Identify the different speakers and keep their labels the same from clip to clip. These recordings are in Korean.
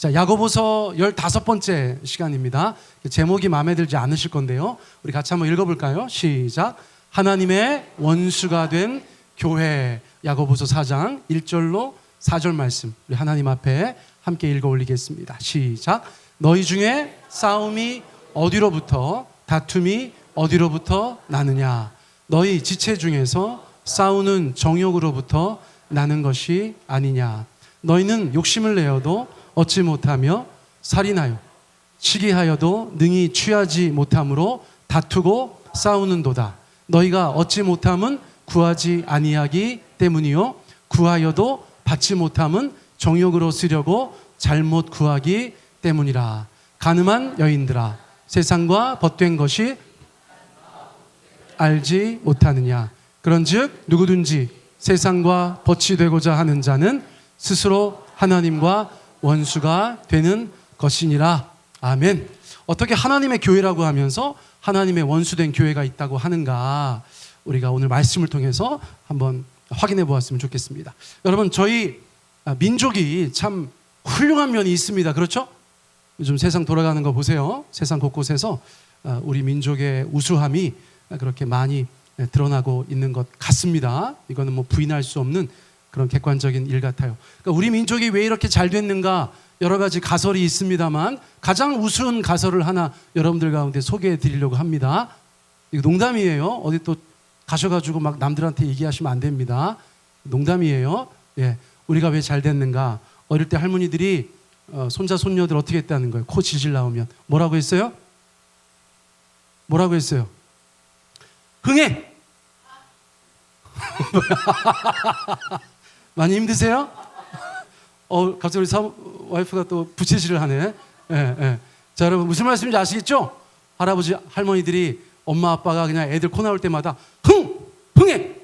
Speaker 1: 자, 야고보서 15번째 시간입니다. 제목이 마음에 들지 않으실 건데요. 우리 같이 한번 읽어볼까요? 시작. 하나님의 원수가 된 교회. 야고보서 4장 1절로 4절 말씀 우리 하나님 앞에 함께 읽어 올리겠습니다. 시작. 너희 중에 싸움이 어디로부터 다툼이 어디로부터 나느냐? 너희 지체 중에서 싸우는 정욕으로부터 나는 것이 아니냐? 너희는 욕심을 내어도 얻지 못하며 살인하여 시기하여도 능히 취하지 못함으로 다투고 싸우는도다. 너희가 얻지 못함은 구하지 아니하기 때문이요 구하여도 받지 못함은 정욕으로 쓰려고 잘못 구하기 때문이라. 가늠한 여인들아, 세상과 벗된 것이 알지 못하느냐? 그런즉 누구든지 세상과 벗이 되고자 하는 자는 스스로 하나님과 원수가 되는 것이니라. 아멘. 어떻게 하나님의 교회라고 하면서 하나님의 원수된 교회가 있다고 하는가, 우리가 오늘 말씀을 통해서 한번 확인해 보았으면 좋겠습니다. 여러분, 저희 민족이 참 훌륭한 면이 있습니다. 그렇죠? 요즘 세상 돌아가는 거 보세요. 세상 곳곳에서 우리 민족의 우수함이 그렇게 많이 드러나고 있는 것 같습니다. 이거는 뭐 부인할 수 없는 그런 객관적인 일 같아요. 그러니까 우리 민족이 왜 이렇게 잘 됐는가, 여러 가지 가설이 있습니다만 가장 우스운 가설을 하나 여러분들 가운데 소개해 드리려고 합니다. 이거 농담이에요. 어디 또 가셔가지고 막 남들한테 얘기하시면 안 됩니다. 농담이에요. 예, 우리가 왜 잘 됐는가? 어릴 때 할머니들이 손자 손녀들 어떻게 했다는 거예요? 코 질질 나오면 뭐라고 했어요? 뭐라고 했어요? 흥해. 많이 힘드세요? 갑자기 우리 와이프가 또 부채질을 하네. 예, 예. 자, 여러분 무슨 말씀인지 아시겠죠? 할아버지 할머니들이 엄마 아빠가 그냥 애들 코 나올 때마다 흥해,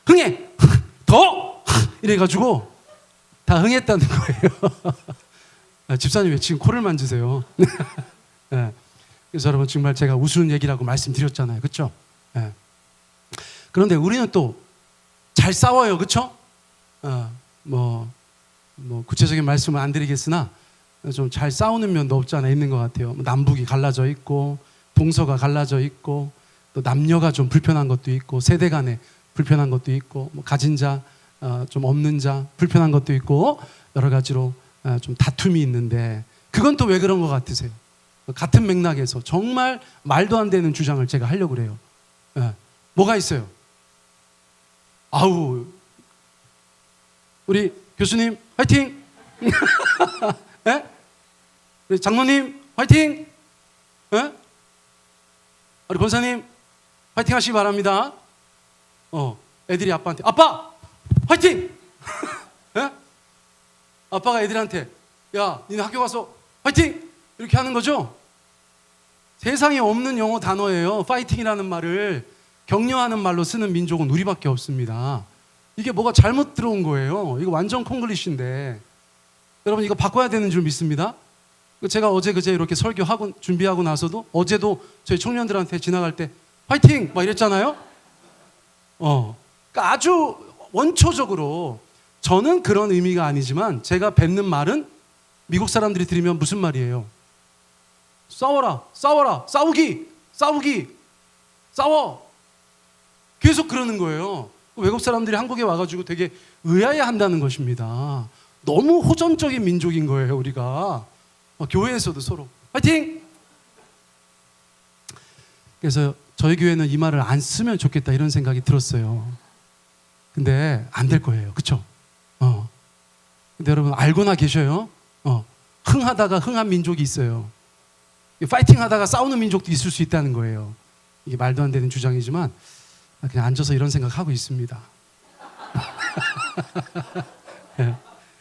Speaker 1: 흥해, 더 이래가지고 다 흥했다는 거예요. 집사님 왜 지금 코를 만지세요? 예. 그래서 여러분 정말 제가 우스운 얘기라고 말씀드렸잖아요, 그렇죠? 예. 그런데 우리는 또 잘 싸워요, 그렇죠? 뭐 구체적인 말씀은 안 드리겠으나 좀 잘 싸우는 면도 없지 않아 있는 것 같아요. 남북이 갈라져 있고 동서가 갈라져 있고 또 남녀가 좀 불편한 것도 있고 세대 간에 불편한 것도 있고 뭐 가진 자 좀 없는 자 불편한 것도 있고 여러 가지로 좀 다툼이 있는데, 그건 또 왜 그런 것 같으세요? 같은 맥락에서 정말 말도 안 되는 주장을 제가 하려고 그래요. 예. 뭐가 있어요? 아우, 우리 교수님 화이팅! 예? 우리 장로님 화이팅! 예? 우리 권사님 화이팅 하시기 바랍니다. 애들이 아빠한테 아빠 화이팅! 예? 아빠가 애들한테 야, 니네 학교 가서 화이팅! 이렇게 하는 거죠. 세상에 없는 영어 단어예요. 파이팅이라는 말을 격려하는 말로 쓰는 민족은 우리밖에 없습니다. 이게 뭐가 잘못 들어온 거예요. 이거 완전 콩글리시인데 여러분 이거 바꿔야 되는 줄 믿습니다. 제가 어제 그제 이렇게 설교하고 준비하고 나서도 어제도 저희 청년들한테 지나갈 때 화이팅! 막 이랬잖아요. 그러니까 아주 원초적으로 저는 그런 의미가 아니지만 제가 뱉는 말은 미국 사람들이 들으면 무슨 말이에요? 싸워라, 싸워라, 싸우기, 싸워. 계속 그러는 거예요. 외국 사람들이 한국에 와가지고 되게 의아해 한다는 것입니다. 너무 호전적인 민족인 거예요, 우리가. 교회에서도 서로 화이팅! 그래서 저희 교회는 이 말을 안 쓰면 좋겠다 이런 생각이 들었어요. 근데 안 될 거예요, 그렇죠? 근데 여러분 알고나 계셔요? 흥하다가 흥한 민족이 있어요. 파이팅 하다가 싸우는 민족도 있을 수 있다는 거예요. 이게 말도 안 되는 주장이지만 그냥 앉아서 이런 생각하고 있습니다.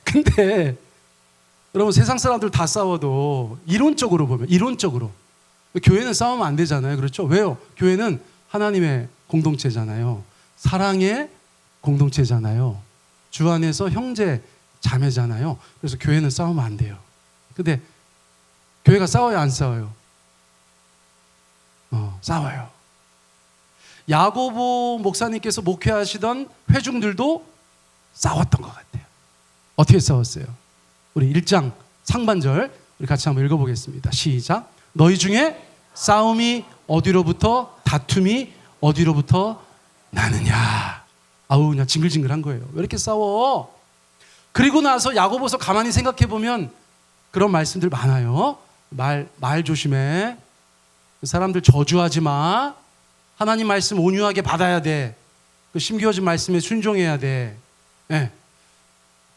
Speaker 1: 근데 여러분 세상 사람들 다 싸워도 이론적으로 보면 교회는 싸우면 안 되잖아요. 그렇죠? 왜요? 교회는 하나님의 공동체잖아요. 사랑의 공동체잖아요. 주 안에서 형제 자매잖아요. 그래서 교회는 싸우면 안 돼요. 근데 교회가 싸워요, 안 싸워요? 싸워요. 야고보 목사님께서 목회하시던 회중들도 싸웠던 것 같아요. 어떻게 싸웠어요? 우리 1장 상반절 우리 같이 한번 읽어보겠습니다. 시작. 너희 중에 싸움이 어디로부터, 다툼이 어디로부터 나느냐. 아우, 그냥 징글징글한 거예요. 왜 이렇게 싸워? 그리고 나서 야고보서 가만히 생각해 보면 그런 말씀들 많아요. 말 조심해. 사람들 저주하지 마. 하나님 말씀 온유하게 받아야 돼. 그 심겨진 말씀에 순종해야 돼. 네.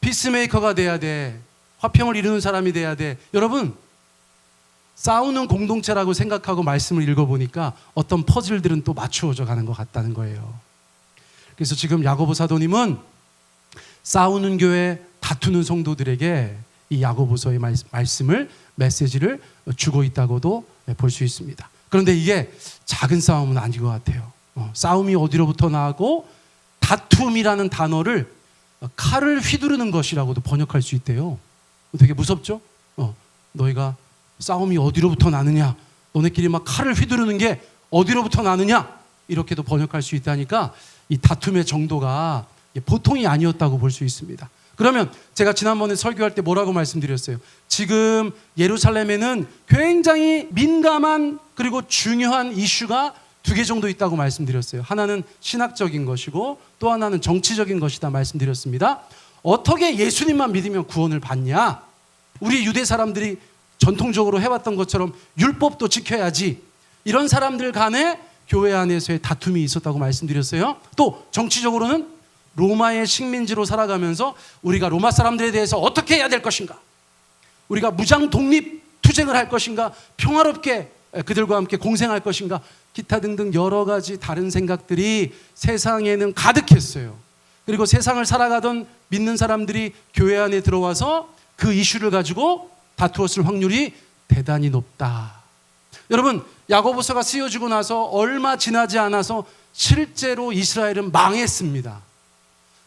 Speaker 1: 피스메이커가 돼야 돼. 화평을 이루는 사람이 돼야 돼. 여러분, 싸우는 공동체라고 생각하고 말씀을 읽어보니까 어떤 퍼즐들은 또 맞추어져 가는 것 같다는 거예요. 그래서 지금 야고보 사도님은 싸우는 교회, 다투는 성도들에게 이 야고보서의 말씀을, 메시지를 주고 있다고도 볼 수 있습니다. 그런데 이게 작은 싸움은 아닌 것 같아요. 싸움이 어디로부터 나고 다툼이라는 단어를 칼을 휘두르는 것이라고도 번역할 수 있대요. 되게 무섭죠? 너희가 싸움이 어디로부터 나느냐, 너네끼리 막 칼을 휘두르는 게 어디로부터 나느냐, 이렇게도 번역할 수 있다니까 이 다툼의 정도가 보통이 아니었다고 볼 수 있습니다. 그러면 제가 지난번에 설교할 때 뭐라고 말씀드렸어요? 지금 예루살렘에는 굉장히 민감한 그리고 중요한 이슈가 두 개 정도 있다고 말씀드렸어요. 하나는 신학적인 것이고 또 하나는 정치적인 것이다 말씀드렸습니다. 어떻게 예수님만 믿으면 구원을 받냐? 우리 유대 사람들이 전통적으로 해왔던 것처럼 율법도 지켜야지. 이런 사람들 간에 교회 안에서의 다툼이 있었다고 말씀드렸어요. 또 정치적으로는 로마의 식민지로 살아가면서 우리가 로마 사람들에 대해서 어떻게 해야 될 것인가, 우리가 무장 독립 투쟁을 할 것인가, 평화롭게 그들과 함께 공생할 것인가, 기타 등등 여러 가지 다른 생각들이 세상에는 가득했어요. 그리고 세상을 살아가던 믿는 사람들이 교회 안에 들어와서 그 이슈를 가지고 다투었을 확률이 대단히 높다. 여러분, 야고보서가 쓰여지고 나서 얼마 지나지 않아서 실제로 이스라엘은 망했습니다.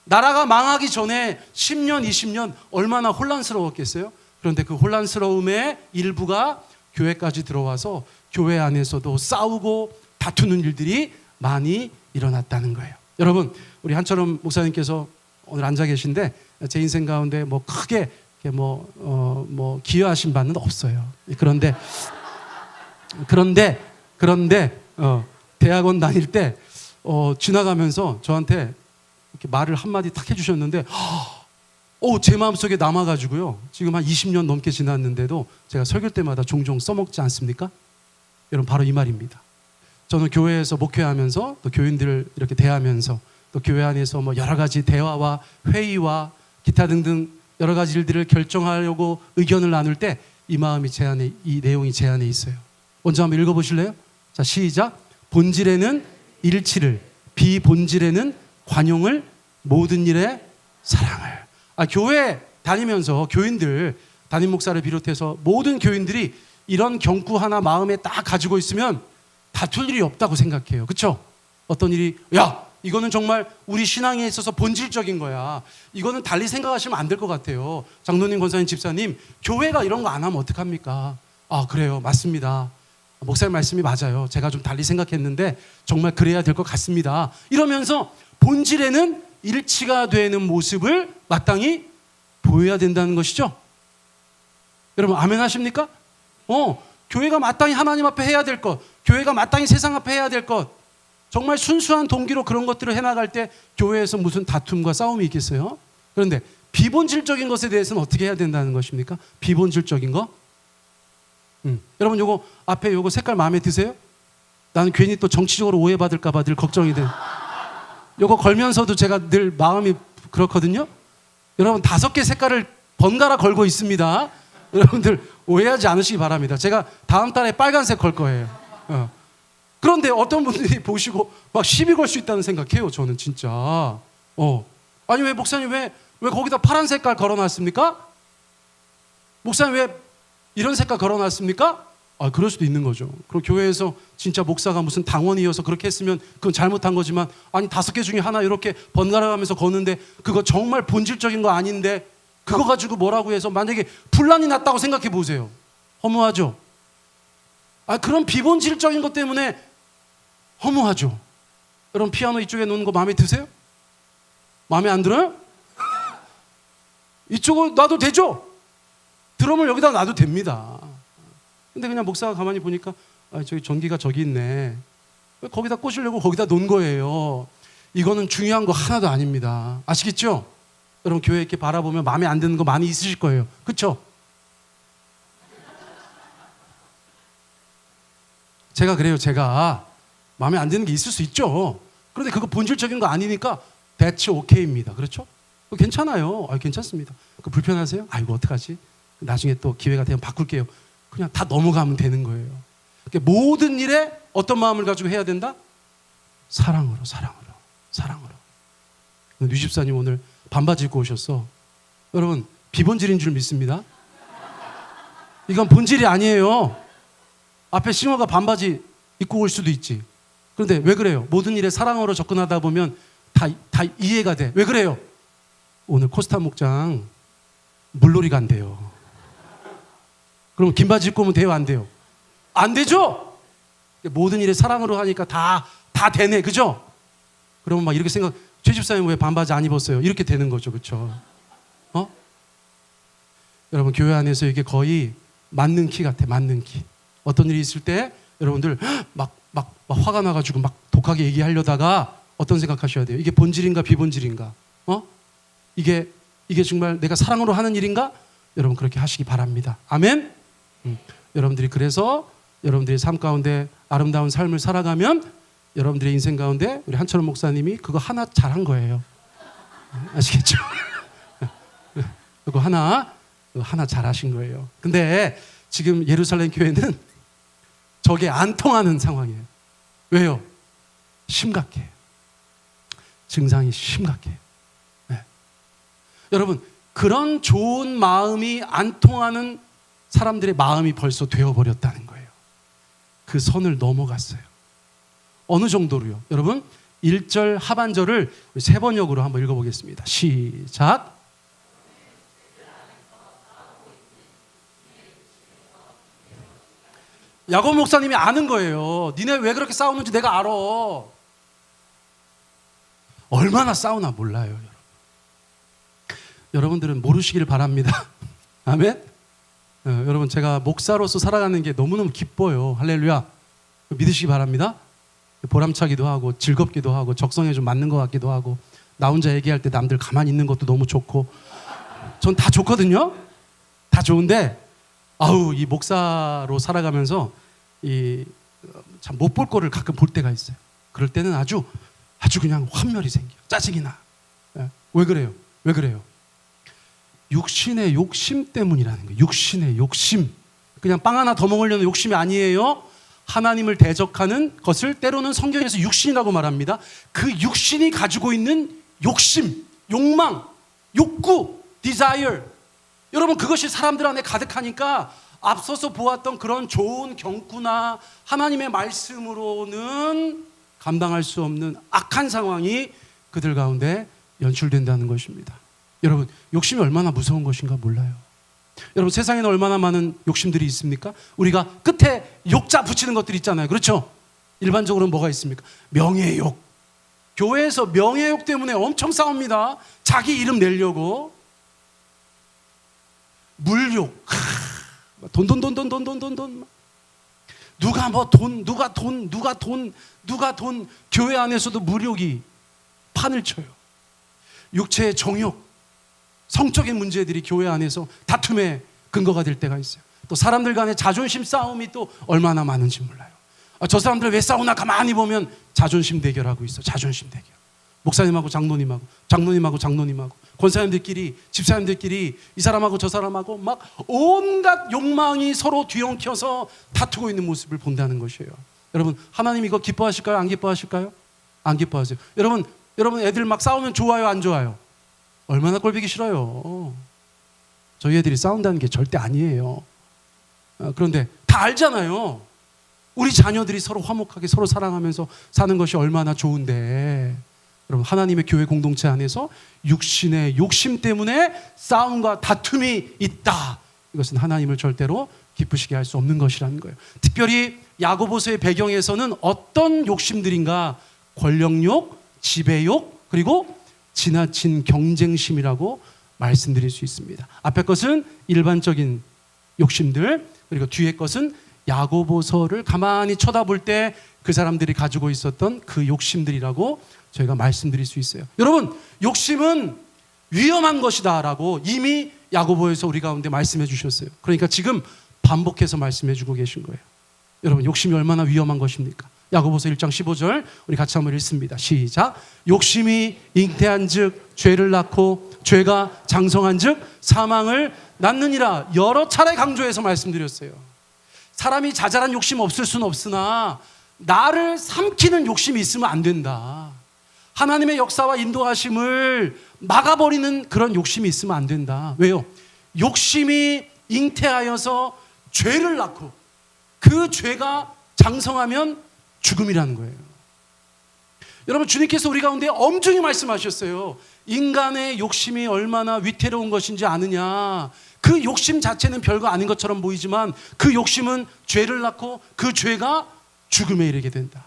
Speaker 1: 나라가 망하기 전에 10년, 20년 얼마나 혼란스러웠겠어요? 그런데 그 혼란스러움의 일부가 교회까지 들어와서 교회 안에서도 싸우고 다투는 일들이 많이 일어났다는 거예요. 여러분, 우리 한철원 목사님께서 오늘 앉아 계신데 제 인생 가운데 뭐 크게 기여하신 바는 없어요. 그런데 대학원 다닐 때 지나가면서 저한테 이렇게 말을 한마디 탁 해주셨는데 제 마음속에 남아가지고요. 지금 한 20년 넘게 지났는데도 제가 설교 때마다 종종 써먹지 않습니까? 여러분, 바로 이 말입니다. 저는 교회에서 목회하면서 또 교인들을 이렇게 대하면서 또 교회 안에서 뭐 여러 가지 대화와 회의와 기타 등등 여러 가지 일들을 결정하려고 의견을 나눌 때 이 마음이 제 안에, 이 내용이 제 안에 있어요. 먼저 한번 읽어보실래요? 자, 시작. 본질에는 일치를, 비본질에는 관용을, 모든 일에 사랑을. 교회 다니면서 교인들, 담임 목사를 비롯해서 모든 교인들이 이런 경구 하나 마음에 딱 가지고 있으면 다툴 일이 없다고 생각해요. 그렇죠? 어떤 일이, 야, 이거는 정말 우리 신앙에 있어서 본질적인 거야, 이거는 달리 생각하시면 안 될 것 같아요. 장로님, 권사님, 집사님, 교회가 이런 거 안 하면 어떡합니까? 그래요, 맞습니다. 목사님 말씀이 맞아요. 제가 좀 달리 생각했는데 정말 그래야 될 것 같습니다. 이러면서 본질에는 일치가 되는 모습을 마땅히 보여야 된다는 것이죠. 여러분, 아멘 하십니까? 교회가 마땅히 하나님 앞에 해야 될 것, 교회가 마땅히 세상 앞에 해야 될 것, 정말 순수한 동기로 그런 것들을 해나갈 때 교회에서 무슨 다툼과 싸움이 있겠어요? 그런데 비본질적인 것에 대해서는 어떻게 해야 된다는 것입니까? 비본질적인 거? 여러분, 요거 앞에 요거 색깔 마음에 드세요? 나는 괜히 또 정치적으로 오해받을까 봐 늘 걱정이 돼. 요거 걸면서도 제가 늘 마음이 그렇거든요. 여러분, 5개 색깔을 번갈아 걸고 있습니다. 여러분들 오해하지 않으시기 바랍니다. 제가 다음 달에 빨간색 걸 거예요. 그런데 어떤 분들이 보시고 막 시비 걸 수 있다는 생각해요. 저는 진짜. 아니, 왜 목사님 왜 거기다 파란 색깔 걸어놨습니까? 목사님 왜 이런 색깔 걸어놨습니까? 그럴 수도 있는 거죠. 그리고 교회에서 진짜 목사가 무슨 당원이어서 그렇게 했으면 그건 잘못한 거지만, 아니 5개 중에 하나 이렇게 번갈아 가면서 거는데 그거 정말 본질적인 거 아닌데 그거 가지고 뭐라고 해서 만약에 분란이 났다고 생각해 보세요. 허무하죠? 그런 비본질적인 것 때문에 허무하죠. 여러분, 피아노 이쪽에 놓는 거 마음에 드세요? 마음에 안 들어요? 이쪽은 놔도 되죠? 드럼을 여기다 놔도 됩니다. 근데 그냥 목사가 가만히 보니까 저기 전기가 저기 있네. 거기다 꽂으려고 거기다 놓은 거예요. 이거는 중요한 거 하나도 아닙니다. 아시겠죠? 여러분 교회 이렇게 바라보면 마음에 안 드는 거 많이 있으실 거예요. 그렇죠? 제가 그래요. 제가 마음에 안 드는 게 있을 수 있죠. 그런데 그거 본질적인 거 아니니까 that's okay입니다. 그렇죠? 괜찮아요. 괜찮습니다. 불편하세요? 아이고 어떡하지? 나중에 또 기회가 되면 바꿀게요. 그냥 다 넘어가면 되는 거예요. 그러니까 모든 일에 어떤 마음을 가지고 해야 된다? 사랑으로. 류 집사님 오늘 반바지 입고 오셨어. 여러분 비본질인 줄 믿습니다. 이건 본질이 아니에요. 앞에 싱어가 반바지 입고 올 수도 있지. 그런데 왜 그래요? 모든 일에 사랑으로 접근하다 보면 다 이해가 돼. 왜 그래요? 오늘 코스타 목장 물놀이 간대요. 그럼 긴 바지 입고 오면 돼요? 안 돼요? 안 되죠? 모든 일에 사랑으로 하니까 다 되네. 그죠? 그러면 막 이렇게 생각, 최 집사님 왜 반바지 안 입었어요? 이렇게 되는 거죠. 그렇죠? 여러분 교회 안에서 이게 거의 맞는 키 같아. 맞는 키. 어떤 일이 있을 때 여러분들 막 화가 나가지고 막 독하게 얘기하려다가 어떤 생각하셔야 돼요? 이게 본질인가 비본질인가? 이게 정말 내가 사랑으로 하는 일인가? 여러분 그렇게 하시기 바랍니다. 아멘? 여러분들이 그래서 여러분들의 삶 가운데 아름다운 삶을 살아가면 여러분들의 인생 가운데 우리 한철원 목사님이 그거 하나 잘한 거예요. 아시겠죠? 그거 하나 잘하신 거예요. 근데 지금 예루살렘 교회는 저게 안 통하는 상황이에요. 왜요? 심각해요. 증상이 심각해요. 네. 여러분 그런 좋은 마음이 안 통하는 사람들의 마음이 벌써 되어버렸다는 거예요. 그 선을 넘어갔어요. 어느 정도로요? 여러분 1절 하반절을 3번역으로 한번 읽어보겠습니다. 시작. 야고보 목사님이 아는 거예요. 니네 왜 그렇게 싸우는지 내가 알아. 얼마나 싸우나 몰라요. 여러분. 여러분들은 모르시길 바랍니다. 아멘. 여러분 제가 목사로서 살아가는 게 너무너무 기뻐요. 할렐루야. 믿으시기 바랍니다. 보람차기도 하고 즐겁기도 하고 적성에 좀 맞는 것 같기도 하고 나 혼자 얘기할 때 남들 가만히 있는 것도 너무 좋고 전 다 좋거든요. 다 좋은데 이 목사로 살아가면서 참 못 볼 거를 가끔 볼 때가 있어요. 그럴 때는 아주 그냥 환멸이 생겨요. 짜증이 나. 왜 그래요? 육신의 욕심 때문이라는 거예요. 육신의 욕심. 그냥 빵 하나 더 먹으려는 욕심이 아니에요. 하나님을 대적하는 것을 때로는 성경에서 육신이라고 말합니다. 그 육신이 가지고 있는 욕심, 욕망, 욕구, desire. 여러분 그것이 사람들 안에 가득하니까 앞서서 보았던 그런 좋은 경구나 하나님의 말씀으로는 감당할 수 없는 악한 상황이 그들 가운데 연출된다는 것입니다. 여러분 욕심이 얼마나 무서운 것인가 몰라요. 여러분 세상에는 얼마나 많은 욕심들이 있습니까? 우리가 끝에 욕자 붙이는 것들이 있잖아요. 그렇죠? 일반적으로 뭐가 있습니까? 명예욕. 교회에서 명예욕 때문에 엄청 싸웁니다. 자기 이름 내려고. 물욕. 돈. 누가 돈. 교회 안에서도 물욕이 판을 쳐요. 육체의 정욕. 성적인 문제들이 교회 안에서 다툼의 근거가 될 때가 있어요. 또 사람들 간의 자존심 싸움이 또 얼마나 많은지 몰라요. 저 사람들 왜 싸우나 가만히 보면 자존심 대결하고 있어. 자존심 대결. 목사님하고 장로님하고 권사님들끼리 집사님들끼리 이 사람하고 저 사람하고 막 온갖 욕망이 서로 뒤엉켜서 다투고 있는 모습을 본다는 것이에요. 여러분 하나님 이거 기뻐하실까요? 안 기뻐하실까요? 안 기뻐하세요. 여러분 애들 막 싸우면 좋아요? 안 좋아요? 얼마나 꼴보기 싫어요. 저희 애들이 싸운다는 게 절대 아니에요. 그런데 다 알잖아요. 우리 자녀들이 서로 화목하게 서로 사랑하면서 사는 것이 얼마나 좋은데 여러분 하나님의 교회 공동체 안에서 육신의 욕심 때문에 싸움과 다툼이 있다. 이것은 하나님을 절대로 기쁘시게 할 수 없는 것이라는 거예요. 특별히 야고보서의 배경에서는 어떤 욕심들인가? 권력욕, 지배욕, 그리고 지나친 경쟁심이라고 말씀드릴 수 있습니다. 앞에 것은 일반적인 욕심들. 그리고 뒤에 것은 야고보서를 가만히 쳐다볼 때 그 사람들이 가지고 있었던 그 욕심들이라고 저희가 말씀드릴 수 있어요. 여러분, 욕심은 위험한 것이다 라고 이미 야고보에서 우리 가운데 말씀해 주셨어요. 그러니까 지금 반복해서 말씀해 주고 계신 거예요. 여러분, 욕심이 얼마나 위험한 것입니까? 야고보서 1장 15절 우리 같이 한번 읽습니다. 시작. 욕심이 잉태한 즉 죄를 낳고 죄가 장성한 즉 사망을 낳느니라. 여러 차례 강조해서 말씀드렸어요. 사람이 자잘한 욕심 없을 수는 없으나 나를 삼키는 욕심이 있으면 안 된다. 하나님의 역사와 인도하심을 막아버리는 그런 욕심이 있으면 안 된다. 왜요? 욕심이 잉태하여서 죄를 낳고 그 죄가 장성하면 죽음이라는 거예요. 여러분, 주님께서 우리 가운데 엄중히 말씀하셨어요. 인간의 욕심이 얼마나 위태로운 것인지 아느냐. 그 욕심 자체는 별거 아닌 것처럼 보이지만 그 욕심은 죄를 낳고 그 죄가 죽음에 이르게 된다.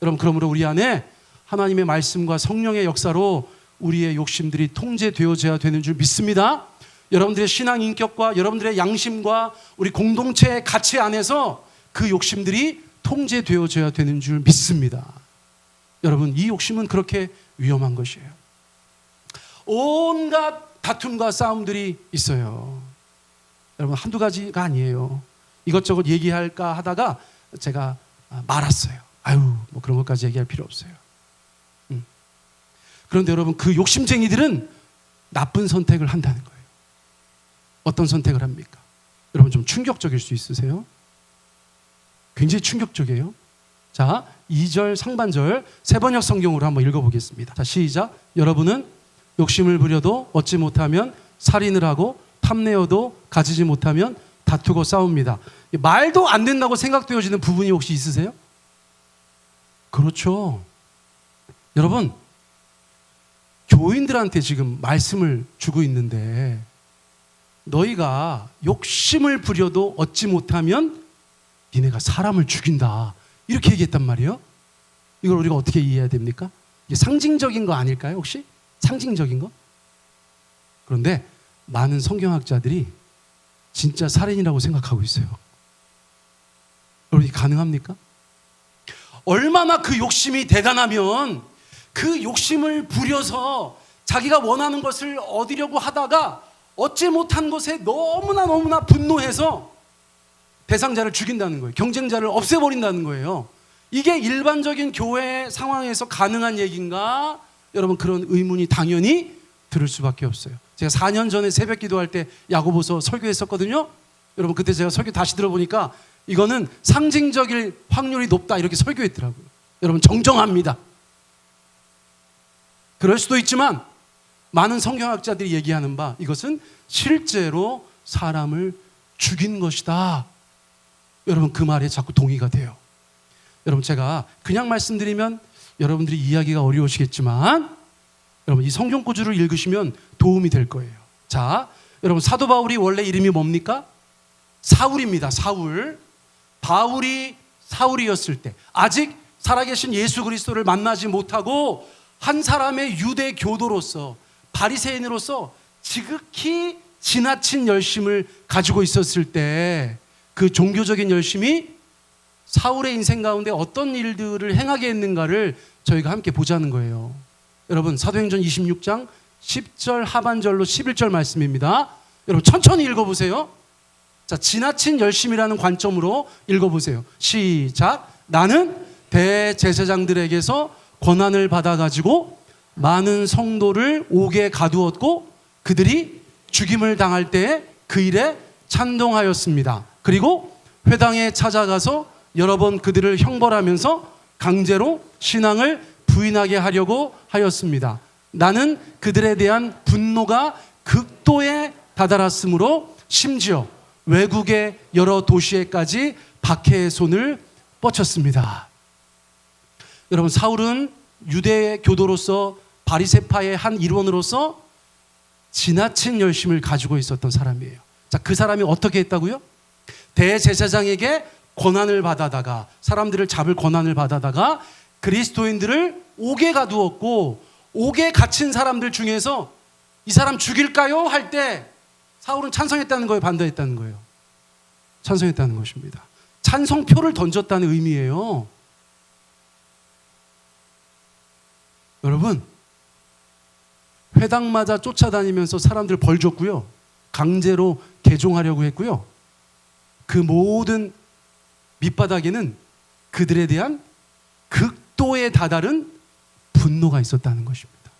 Speaker 1: 여러분, 그러므로 우리 안에 하나님의 말씀과 성령의 역사로 우리의 욕심들이 통제되어져야 되는 줄 믿습니다. 여러분들의 신앙 인격과 여러분들의 양심과 우리 공동체의 가치 안에서 그 욕심들이 통제되어져야 되는 줄 믿습니다. 여러분, 이 욕심은 그렇게 위험한 것이에요. 온갖 다툼과 싸움들이 있어요. 여러분, 한두 가지가 아니에요. 이것저것 얘기할까 하다가 제가 말았어요. 뭐 그런 것까지 얘기할 필요 없어요. 그런데 여러분, 그 욕심쟁이들은 나쁜 선택을 한다는 거예요. 어떤 선택을 합니까? 여러분, 좀 충격적일 수 있으세요? 굉장히 충격적이에요. 자, 2절 상반절 세번역 성경으로 한번 읽어보겠습니다. 자, 시작. 여러분은 욕심을 부려도 얻지 못하면 살인을 하고 탐내어도 가지지 못하면 다투고 싸웁니다. 말도 안 된다고 생각되어지는 부분이 혹시 있으세요? 그렇죠. 여러분, 교인들한테 지금 말씀을 주고 있는데 너희가 욕심을 부려도 얻지 못하면 니네가 사람을 죽인다, 이렇게 얘기했단 말이에요. 이걸 우리가 어떻게 이해해야 됩니까? 이게 상징적인 거 아닐까요? 혹시? 상징적인 거? 그런데 많은 성경학자들이 진짜 살인이라고 생각하고 있어요. 여러분, 이게 가능합니까? 얼마나 그 욕심이 대단하면 그 욕심을 부려서 자기가 원하는 것을 얻으려고 하다가 얻지 못한 것에 너무나 분노해서 대상자를 죽인다는 거예요. 경쟁자를 없애버린다는 거예요. 이게 일반적인 교회 상황에서 가능한 얘기인가? 여러분, 그런 의문이 당연히 들을 수밖에 없어요. 제가 4년 전에 새벽 기도할 때 야고보서 설교했었거든요. 여러분, 그때 제가 설교 다시 들어보니까 이거는 상징적일 확률이 높다, 이렇게 설교했더라고요. 여러분, 정정합니다. 그럴 수도 있지만 많은 성경학자들이 얘기하는 바 이것은 실제로 사람을 죽인 것이다. 여러분, 그 말에 자꾸 동의가 돼요. 여러분, 제가 그냥 말씀드리면 여러분들이 이해하기가 어려우시겠지만 여러분, 이 성경 구절을 읽으시면 도움이 될 거예요. 자, 여러분, 사도 바울이 원래 이름이 뭡니까? 사울입니다. 사울. 바울이 사울이었을 때 아직 살아계신 예수 그리스도를 만나지 못하고 한 사람의 유대 교도로서 바리새인으로서 지극히 지나친 열심을 가지고 있었을 때 그 종교적인 열심이 사울의 인생 가운데 어떤 일들을 행하게 했는가를 저희가 함께 보자는 거예요. 여러분, 사도행전 26장 10절 하반절로 11절 말씀입니다. 여러분, 천천히 읽어보세요. 자, 지나친 열심이라는 관점으로 읽어보세요. 시작. 나는 대제사장들에게서 권한을 받아가지고 많은 성도를 옥에 가두었고 그들이 죽임을 당할 때에 그 일에 찬동하였습니다. 그리고 회당에 찾아가서 여러 번 그들을 형벌하면서 강제로 신앙을 부인하게 하려고 하였습니다. 나는 그들에 대한 분노가 극도에 다다랐으므로 심지어 외국의 여러 도시에까지 박해의 손을 뻗쳤습니다. 여러분, 사울은 유대 교도로서 바리새파의 한 일원으로서 지나친 열심을 가지고 있었던 사람이에요. 자, 그 사람이 어떻게 했다고요? 대제사장에게 권한을 받아다가, 사람들을 잡을 권한을 받아다가 그리스도인들을 옥에 가두었고, 옥에 갇힌 사람들 중에서 이 사람 죽일까요? 할 때 사울은 찬성했다는 거예요, 반대했다는 거예요? 찬성했다는 것입니다. 찬성표를 던졌다는 의미예요. 여러분, 회당마다 쫓아다니면서 사람들 벌 줬고요, 강제로 개종하려고 했고요, 그 모든 밑바닥에는 그들에 대한 극도에 다다른 분노가 있었다는 것입니다.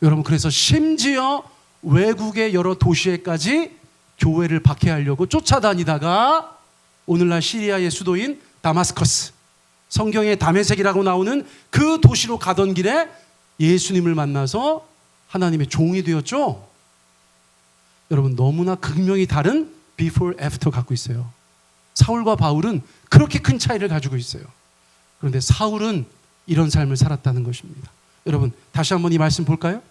Speaker 1: 여러분, 그래서 심지어 외국의 여러 도시에까지 교회를 박해하려고 쫓아다니다가 오늘날 시리아의 수도인 다마스커스, 성경의 다메섹이라고 나오는 그 도시로 가던 길에 예수님을 만나서 하나님의 종이 되었죠. 여러분, 너무나 극명히 다른 before, after 갖고 있어요. 사울과 바울은 그렇게 큰 차이를 가지고 있어요. 그런데 사울은 이런 삶을 살았다는 것입니다. 여러분, 다시 한번 이 말씀 볼까요?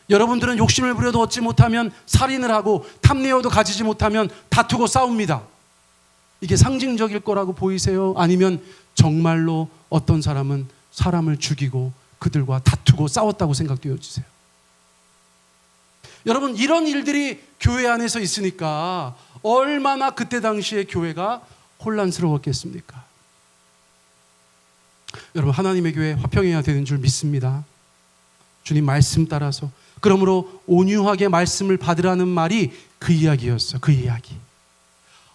Speaker 1: 여러분들은 욕심을 부려도 얻지 못하면 살인을 하고 탐내어도 가지지 못하면 다투고 싸웁니다. 이게 상징적일 거라고 보이세요? 아니면 정말로 어떤 사람은 사람을 죽이고 그들과 다투고 싸웠다고 생각되어지세요? 여러분, 이런 일들이 교회 안에서 있으니까 얼마나 그때 당시에 교회가 혼란스러웠겠습니까? 여러분, 하나님의 교회 화평해야 되는 줄 믿습니다. 주님 말씀 따라서. 그러므로 온유하게 말씀을 받으라는 말이 그 이야기였어. 그 이야기.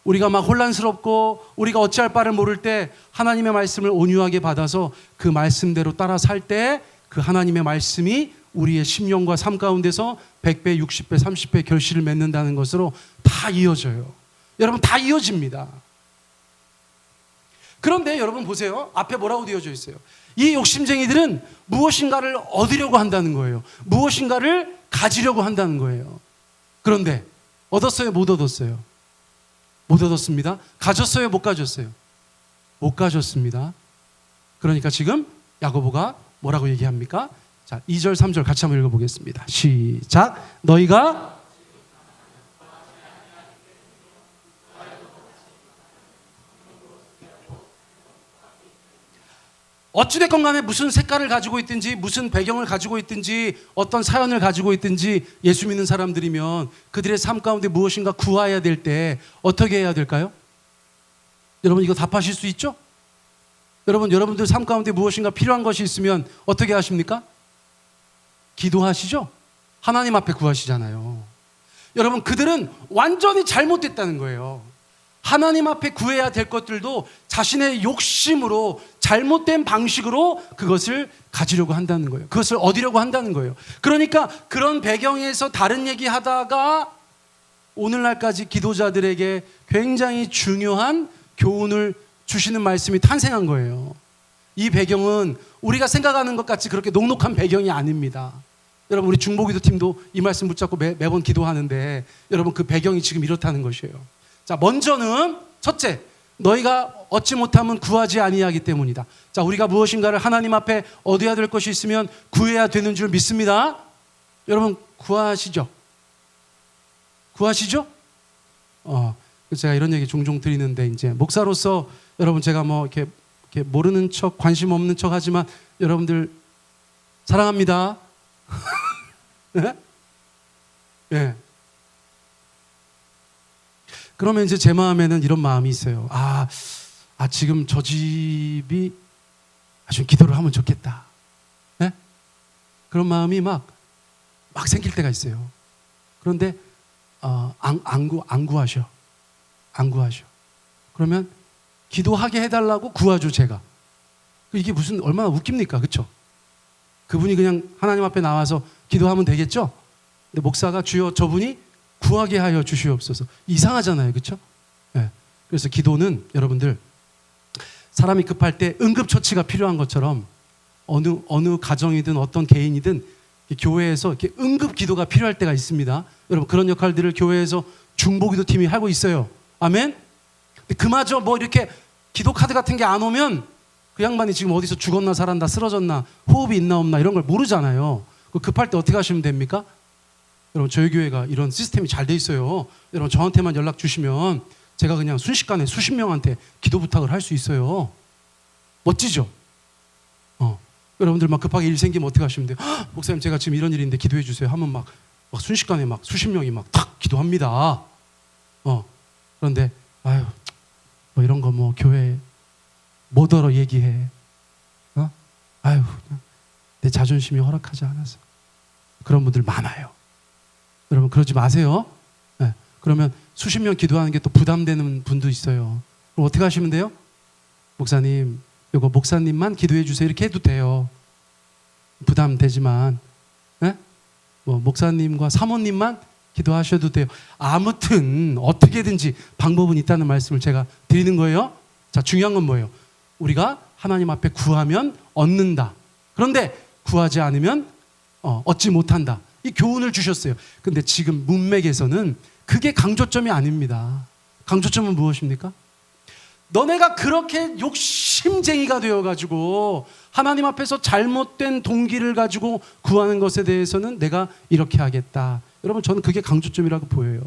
Speaker 1: 우리가 막 혼란스럽고 우리가 어찌할 바를 모를 때 하나님의 말씀을 온유하게 받아서 그 말씀대로 따라 살 때 그 하나님의 말씀이 우리의 심령과 삶 가운데서 100배, 60배, 30배 결실을 맺는다는 것으로 다 이어져요. 여러분, 다 이어집니다. 그런데 여러분 보세요. 앞에 뭐라고 되어져 있어요? 이 욕심쟁이들은 무엇인가를 얻으려고 한다는 거예요. 무엇인가를 가지려고 한다는 거예요. 그런데 얻었어요? 못 얻었어요? 못 얻었습니다. 가졌어요? 못 가졌어요? 못 가졌습니다. 그러니까 지금 야고보가 뭐라고 얘기합니까? 자, 2절 3절 같이 한번 읽어보겠습니다. 시작. 너희가 어찌됐건 간에 무슨 색깔을 가지고 있든지 무슨 배경을 가지고 있든지 어떤 사연을 가지고 있든지 예수 믿는 사람들이면 그들의 삶 가운데 무엇인가 구해야 될 때 어떻게 해야 될까요? 여러분, 이거 답하실 수 있죠? 여러분들 삶 가운데 무엇인가 필요한 것이 있으면 어떻게 하십니까? 기도하시죠? 하나님 앞에 구하시잖아요. 여러분, 그들은 완전히 잘못됐다는 거예요. 하나님 앞에 구해야 될 것들도 자신의 욕심으로 잘못된 방식으로 그것을 가지려고 한다는 거예요. 그것을 얻으려고 한다는 거예요. 그러니까 그런 배경에서 다른 얘기 하다가 오늘날까지 기도자들에게 굉장히 중요한 교훈을 주시는 말씀이 탄생한 거예요. 이 배경은 우리가 생각하는 것 같이 그렇게 녹록한 배경이 아닙니다. 여러분, 우리 중보기도 팀도 이 말씀 붙잡고 매번 기도하는데 여러분, 그 배경이 지금 이렇다는 것이에요. 자, 먼저는 첫째, 너희가 얻지 못하면 구하지 아니하기 때문이다. 자, 우리가 무엇인가를 하나님 앞에 얻어야 될 것이 있으면 구해야 되는 줄 믿습니다. 여러분, 구하시죠? 구하시죠? 제가 이런 얘기 종종 드리는데, 이제 목사로서 여러분, 제가 뭐 이렇게 모르는 척, 관심 없는 척 하지만 여러분들 사랑합니다. 네? 네. 그러면 이제 제 마음에는 이런 마음이 있어요. 지금 저 집이 좀 기도를 하면 좋겠다. 네? 그런 마음이 막 생길 때가 있어요. 그런데 안 구하셔. 그러면 기도하게 해달라고 구하죠, 제가. 이게 무슨 얼마나 웃깁니까, 그렇죠? 그분이 그냥 하나님 앞에 나와서 기도하면 되겠죠? 근데 목사가 주여 저분이 구하게 하여 주시옵소서. 이상하잖아요, 그렇죠? 네. 그래서 기도는 여러분들, 사람이 급할 때 응급처치가 필요한 것처럼 어느 가정이든 어떤 개인이든 교회에서 이렇게 응급 기도가 필요할 때가 있습니다. 여러분, 그런 역할들을 교회에서 중보기도 팀이 하고 있어요. 아멘? 그마저 뭐 이렇게 기도 카드 같은 게 안 오면 그 양반이 지금 어디서 죽었나 살았나 쓰러졌나 호흡이 있나 없나 이런 걸 모르잖아요. 급할 때 어떻게 하시면 됩니까? 여러분, 저희 교회가 이런 시스템이 잘 돼 있어요. 여러분, 저한테만 연락 주시면 제가 그냥 순식간에 수십 명한테 기도 부탁을 할 수 있어요. 멋지죠? 여러분들 막 급하게 일 생기면 어떻게 하시면 돼요? 목사님, 제가 지금 이런 일인데 기도해 주세요 하면 막 막 순식간에 막 수십 명이 막 탁 기도합니다. 그런데 아유 뭐 이런 거 뭐 교회 뭐더러 얘기해. 아유 내 자존심이 허락하지 않아서. 그런 분들 많아요. 여러분 그러지 마세요. 네. 그러면 수십 명 기도하는 게 또 부담되는 분도 있어요. 그럼 어떻게 하시면 돼요? 목사님 요거 목사님만 기도해 주세요 이렇게 해도 돼요. 부담되지만 뭐 목사님과 사모님만 기도하셔도 돼요. 아무튼 어떻게든지 방법은 있다는 말씀을 제가 드리는 거예요. 자, 중요한 건 뭐예요? 우리가 하나님 앞에 구하면 얻는다. 그런데 구하지 않으면 얻지 못한다. 이 교훈을 주셨어요. 근데 지금 문맥에서는 그게 강조점이 아닙니다. 강조점은 무엇입니까? 너네가 그렇게 욕심쟁이가 되어가지고 하나님 앞에서 잘못된 동기를 가지고 구하는 것에 대해서는 내가 이렇게 하겠다. 여러분 저는 그게 강조점이라고 보여요.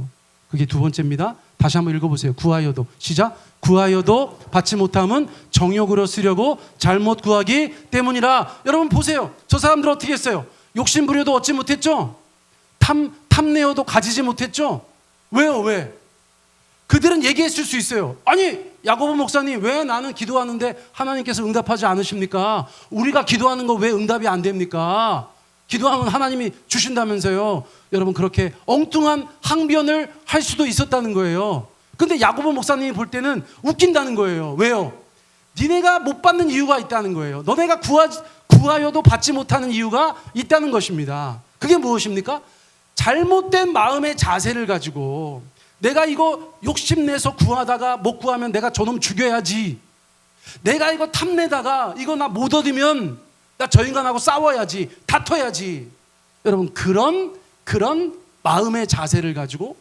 Speaker 1: 그게 두 번째입니다. 다시 한번 읽어보세요. 구하여도 시작. 구하여도 받지 못함은 정욕으로 쓰려고 잘못 구하기 때문이라. 여러분 보세요. 저 사람들 어떻게 했어요? 욕심 부려도 얻지 못했죠? 탐내어도 가지지 못했죠? 왜요? 왜? 그들은 얘기했을 수 있어요. 아니 야고보 목사님 왜 나는 기도하는데 하나님께서 응답하지 않으십니까? 우리가 기도하는 거 왜 응답이 안 됩니까? 기도하면 하나님이 주신다면서요. 여러분 그렇게 엉뚱한 항변을 할 수도 있었다는 거예요. 근데 야고보 목사님이 볼 때는 웃긴다는 거예요. 왜요? 니네가 못 받는 이유가 있다는 거예요. 너네가 구하여도 받지 못하는 이유가 있다는 것입니다. 그게 무엇입니까? 잘못된 마음의 자세를 가지고 내가 이거 욕심내서 구하다가 못 구하면 내가 저놈 죽여야지. 내가 이거 탐내다가 이거 나 못 얻으면 나 저 인간하고 싸워야지. 다퉈야지. 여러분 그런 마음의 자세를 가지고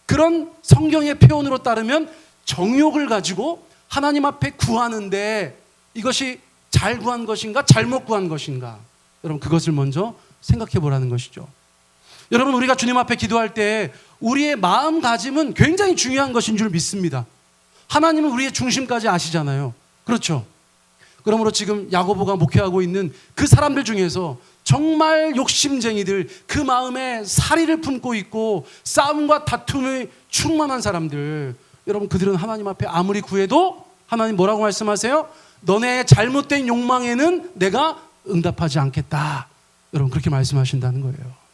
Speaker 1: 그런 성경의 표현으로 따르면 정욕을 가지고 하나님 앞에 구하는데 이것이 잘 구한 것인가 잘못 구한 것인가. 여러분 그것을 먼저 생각해 보라는 것이죠. 여러분 우리가 주님 앞에 기도할 때 우리의 마음가짐은 굉장히 중요한 것인 줄 믿습니다. 하나님은 우리의 중심까지 아시잖아요. 그렇죠? 그러므로 지금 야고보가 목회하고 있는 그 사람들 중에서 정말 욕심쟁이들, 그 마음에 사리를 품고 있고 싸움과 다툼에 충만한 사람들, 여러분 그들은 하나님 앞에 아무리 구해도 하나님 뭐라고 말씀하세요? 너네 잘못된 욕망에는 내가 응답하지 않겠다. 여러분 그렇게 말씀하신다는 거예요.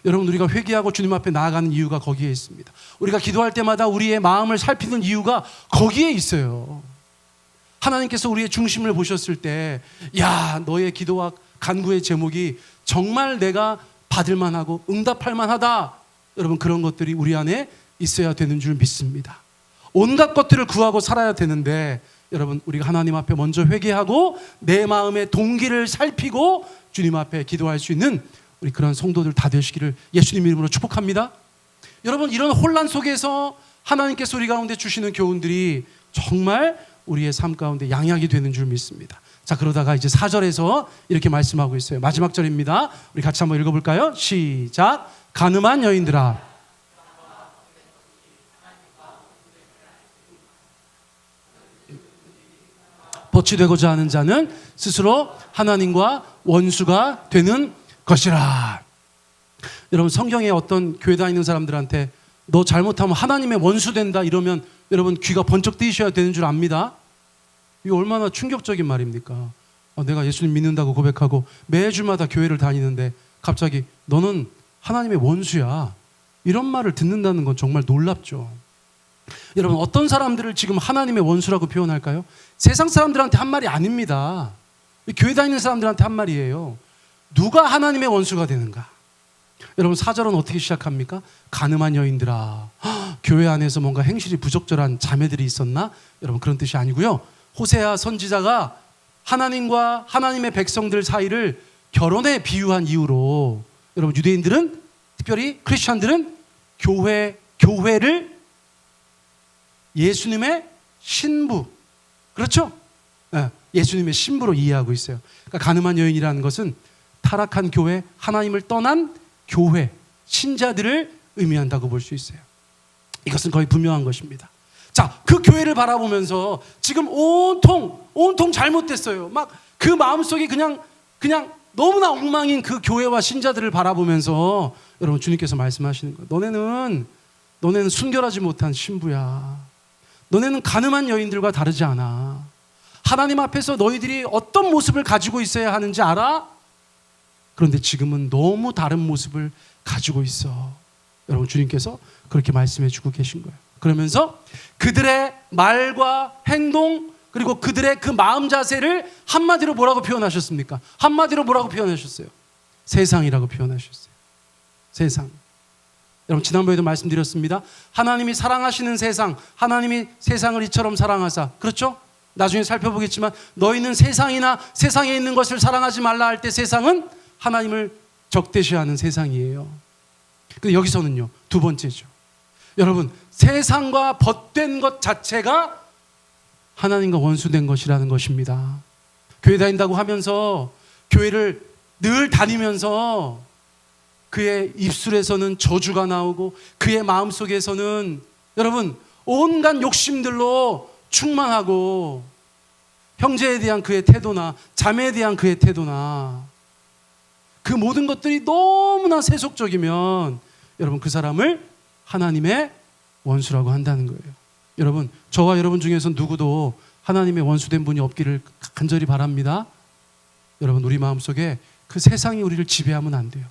Speaker 1: 여러분 우리가 회개하고 주님 앞에 나아가는 이유가 거기에 있습니다. 우리가 기도할 때마다 우리의 마음을 살피는 이유가 거기에 있어요. 하나님께서 우리의 중심을 보셨을 때 야 너의 기도와 간구의 제목이 정말 내가 받을 만하고 응답할 만하다. 여러분 그런 것들이 우리 안에 있어야 되는 줄 믿습니다. 온갖 것들을 구하고 살아야 되는데 여러분 우리가 하나님 앞에 먼저 회개하고 내 마음의 동기를 살피고 주님 앞에 기도할 수 있는 우리 그런 성도들 다 되시기를 예수님 이름으로 축복합니다. 여러분 이런 혼란 속에서 하나님께서 우리 가운데 주시는 교훈들이 정말 우리의 삶 가운데 양약이 되는 줄 믿습니다. 자 그러다가 이제 4절에서 이렇게 말씀하고 있어요. 마지막 절입니다. 우리 같이 한번 읽어볼까요? 시작. 간음한 여인들아 버치되고자 하는 자는 스스로 하나님과 원수가 되는 것이라. 여러분 성경에 어떤 교회 다니는 사람들한테 너 잘못하면 하나님의 원수 된다 이러면 여러분 귀가 번쩍 뜨이셔야 되는 줄 압니다. 이거 얼마나 충격적인 말입니까? 내가 예수님 믿는다고 고백하고 매주마다 교회를 다니는데 갑자기 너는 하나님의 원수야 이런 말을 듣는다는 건 정말 놀랍죠. 여러분 어떤 사람들을 지금 하나님의 원수라고 표현할까요? 세상 사람들한테 한 말이 아닙니다. 교회 다니는 사람들한테 한 말이에요. 누가 하나님의 원수가 되는가? 여러분 4절은 어떻게 시작합니까? 간음한 여인들아. 교회 안에서 뭔가 행실이 부적절한 자매들이 있었나? 여러분 그런 뜻이 아니고요. 호세아 선지자가 하나님과 하나님의 백성들 사이를 결혼에 비유한 이유로 여러분 유대인들은 특별히 크리스천들은 교회를 예수님의 신부 그렇죠? 예수님의 신부로 이해하고 있어요. 그러니까 간음한 여인이라는 것은 타락한 교회, 하나님을 떠난 교회, 신자들을 의미한다고 볼 수 있어요. 이것은 거의 분명한 것입니다. 자, 그 교회를 바라보면서 지금 온통 잘못됐어요. 막 그 마음속에 그냥 너무나 엉망인 그 교회와 신자들을 바라보면서 여러분 주님께서 말씀하시는 거예요. 너네는 순결하지 못한 신부야. 너네는 가늠한 여인들과 다르지 않아. 하나님 앞에서 너희들이 어떤 모습을 가지고 있어야 하는지 알아? 그런데 지금은 너무 다른 모습을 가지고 있어. 여러분 주님께서 그렇게 말씀해 주고 계신 거예요. 그러면서 그들의 말과 행동 그리고 그들의 그 마음 자세를 한마디로 뭐라고 표현하셨습니까? 한마디로 뭐라고 표현하셨어요? 세상이라고 표현하셨어요. 세상. 여러분 지난번에도 말씀드렸습니다. 하나님이 사랑하시는 세상, 하나님이 세상을 이처럼 사랑하사, 그렇죠? 나중에 살펴보겠지만 너희는 세상이나 세상에 있는 것을 사랑하지 말라 할 때 세상은 하나님을 적대시하는 세상이에요. 근데 여기서는요, 두 번째죠. 여러분, 세상과 벗된 것 자체가 하나님과 원수된 것이라는 것입니다. 교회 다닌다고 하면서 교회를 늘 다니면서 그의 입술에서는 저주가 나오고 그의 마음속에서는 여러분 온갖 욕심들로 충만하고 형제에 대한 그의 태도나 자매에 대한 그의 태도나 그 모든 것들이 너무나 세속적이면 여러분 그 사람을 하나님의 원수라고 한다는 거예요. 여러분 저와 여러분 중에서 누구도 하나님의 원수된 분이 없기를 간절히 바랍니다. 여러분 우리 마음속에 그 세상이 우리를 지배하면 안 돼요.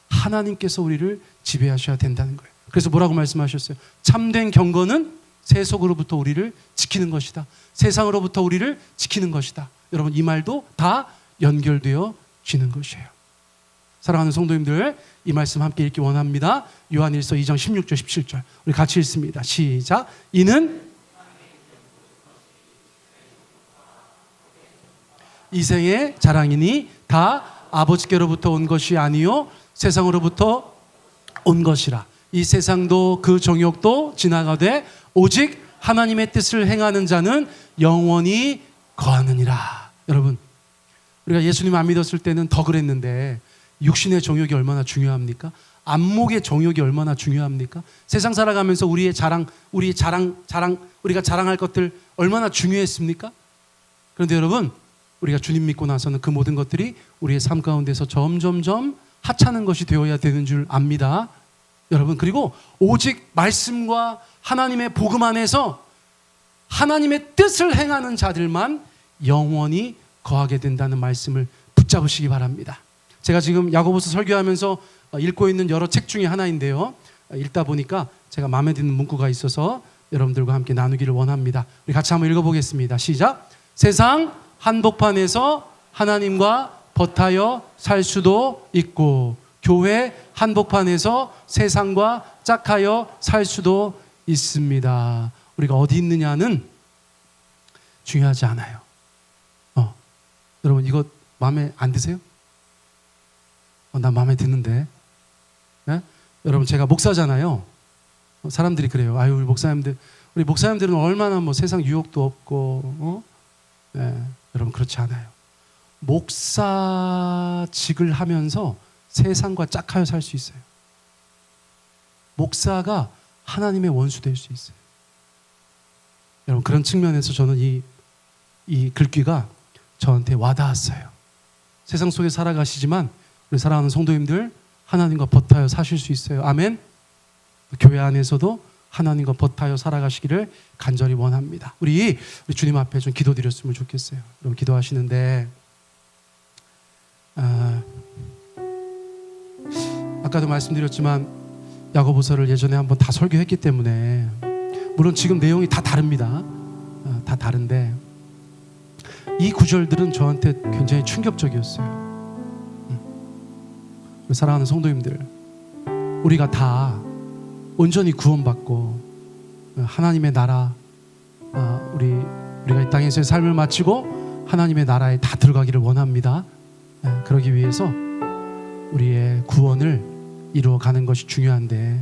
Speaker 1: 하나님께서 우리를 지배하셔야 된다는 거예요. 그래서 뭐라고 말씀하셨어요? 참된 경건은 세속으로부터 우리를 지키는 것이다. 세상으로부터 우리를 지키는 것이다. 여러분 이 말도 다 연결되어지는 것이에요. 사랑하는 성도님들 이 말씀 함께 읽기 원합니다. 요한일서 2장 16절 17절 우리 같이 읽습니다. 시작. 이는 이생의 자랑이니 다 아버지께로부터 온 것이 아니요 세상으로부터 온 것이라. 이 세상도 그 정욕도 지나가되 오직 하나님의 뜻을 행하는 자는 영원히 거하느니라. 여러분 우리가 예수님 안 믿었을 때는 더 그랬는데 육신의 정욕이 얼마나 중요합니까? 안목의 정욕이 얼마나 중요합니까? 세상 살아가면서 우리가 자랑할 것들 얼마나 중요했습니까? 그런데 여러분 우리가 주님 믿고 나서는 그 모든 것들이 우리의 삶 가운데서 점점점 하찮은 것이 되어야 되는 줄 압니다. 여러분 그리고 오직 말씀과 하나님의 복음 안에서 하나님의 뜻을 행하는 자들만 영원히 거하게 된다는 말씀을 붙잡으시기 바랍니다. 제가 지금 야고보서 설교하면서 읽고 있는 여러 책 중에 하나인데요. 읽다 보니까 제가 마음에 드는 문구가 있어서 여러분들과 함께 나누기를 원합니다. 우리 같이 한번 읽어보겠습니다. 시작. 세상 한복판에서 하나님과 벗하여 살 수도 있고 교회 한복판에서 세상과 짝하여 살 수도 있습니다. 우리가 어디 있느냐는 중요하지 않아요. 여러분 이거 마음에 안 드세요? 나 마음에 드는데. 네? 여러분 제가 목사잖아요. 사람들이 그래요. 아유 우리 목사님들은 얼마나 뭐 세상 유혹도 없고 네. 여러분 그렇지 않아요. 목사직을 하면서 세상과 짝하여 살 수 있어요. 목사가 하나님의 원수 될 수 있어요. 여러분 그런 측면에서 저는 이 글귀가 저한테 와닿았어요. 세상 속에 살아가시지만 우리 사랑하는 성도님들 하나님과 벗하여 사실 수 있어요. 아멘. 교회 안에서도 하나님과 벗하여 살아가시기를 간절히 원합니다. 우리 주님 앞에 좀 기도드렸으면 좋겠어요. 여러분 기도하시는데 아까도 말씀드렸지만 야고보서를 예전에 한번 다 설교했기 때문에 물론 지금 내용이 다 다릅니다. 다 다른데 이 구절들은 저한테 굉장히 충격적이었어요. 사랑하는 성도님들 우리가 다 온전히 구원받고 하나님의 나라 우리가 이 땅에서의 삶을 마치고 하나님의 나라에 다 들어가기를 원합니다. 그러기 위해서 우리의 구원을 이루어가는 것이 중요한데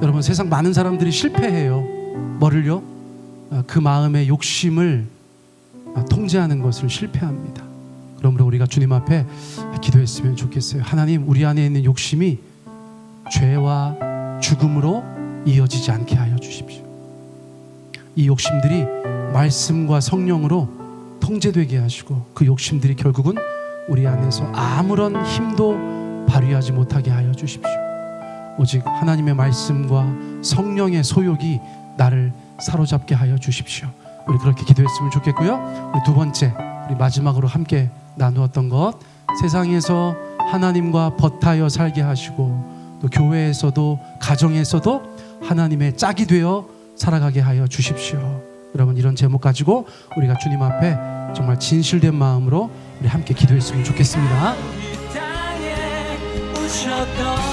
Speaker 1: 여러분 세상 많은 사람들이 실패해요. 뭐를요? 그 마음의 욕심을 통제하는 것을 실패합니다. 그러므로 우리가 주님 앞에 기도했으면 좋겠어요. 하나님 우리 안에 있는 욕심이 죄와 죽음으로 이어지지 않게 하여 주십시오. 이 욕심들이 말씀과 성령으로 통제되게 하시고 그 욕심들이 결국은 우리 안에서 아무런 힘도 발휘하지 못하게 하여 주십시오. 오직 하나님의 말씀과 성령의 소욕이 나를 사로잡게 하여 주십시오. 우리 그렇게 기도했으면 좋겠고요. 우리 두 번째, 우리 마지막으로 함께 나누었던 것, 세상에서 하나님과 버타여 살게 하시고 또 교회에서도 가정에서도 하나님의 짝이 되어 살아가게 하여 주십시오. 여러분, 이런 제목 가지고 우리가 주님 앞에 정말 진실된 마음으로 우리 함께 기도했으면 좋겠습니다.
Speaker 2: 이 땅에 오셨던